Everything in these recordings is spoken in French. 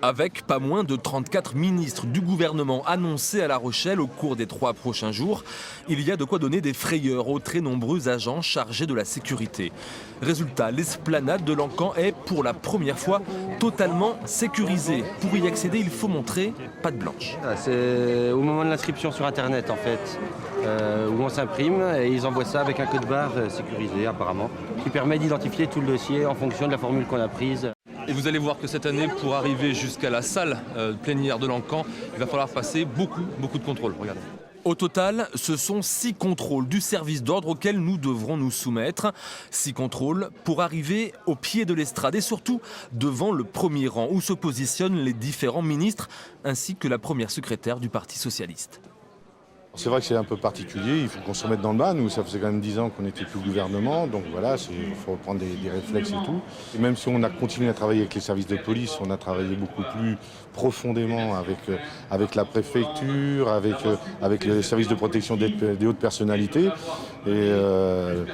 Avec pas moins de 34 ministres du gouvernement annoncés à La Rochelle au cours des 3 prochains jours, il y a de quoi donner des frayeurs aux très nombreux agents chargés de la sécurité. Résultat, l'esplanade de l'Encan est pour la première fois totalement sécurisée. Pour y accéder, il faut montrer patte blanche. C'est au moment de l'inscription sur Internet en fait, où on s'imprime et ils envoient ça avec un code barre sécurisé apparemment, qui permet d'identifier tout le dossier en fonction de la formule qu'on a prise. Et vous allez voir que cette année, pour arriver jusqu'à la salle plénière de l'Encan, il va falloir passer beaucoup de contrôles. Regardez. Au total, ce sont 6 contrôles du service d'ordre auxquels nous devrons nous soumettre. 6 contrôles pour arriver au pied de l'estrade et surtout devant le premier rang où se positionnent les différents ministres ainsi que la première secrétaire du Parti socialiste. C'est vrai que c'est un peu particulier, il faut qu'on se remette dans le bain. Nous, ça faisait quand même 10 ans qu'on n'était plus au gouvernement, donc voilà, il faut reprendre des réflexes et tout. Et même si on a continué à travailler avec les services de police, on a travaillé beaucoup plus profondément avec la préfecture, avec les services de protection des hautes personnalités, et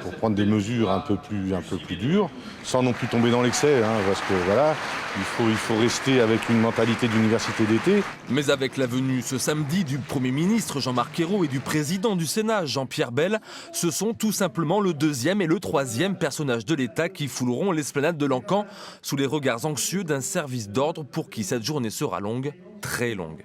pour prendre des mesures un peu plus dures, sans non plus tomber dans l'excès, hein, parce que voilà, il faut rester avec une mentalité d'université d'été. Mais avec la venue ce samedi du Premier ministre Jean-Marc Ayrault et du président du Sénat Jean-Pierre Bel, ce sont tout simplement le 2e et le 3e personnage de l'État qui fouleront l'esplanade de l'Encan sous les regards anxieux d'un service d'ordre pour qui cette journée sera longue, très longue.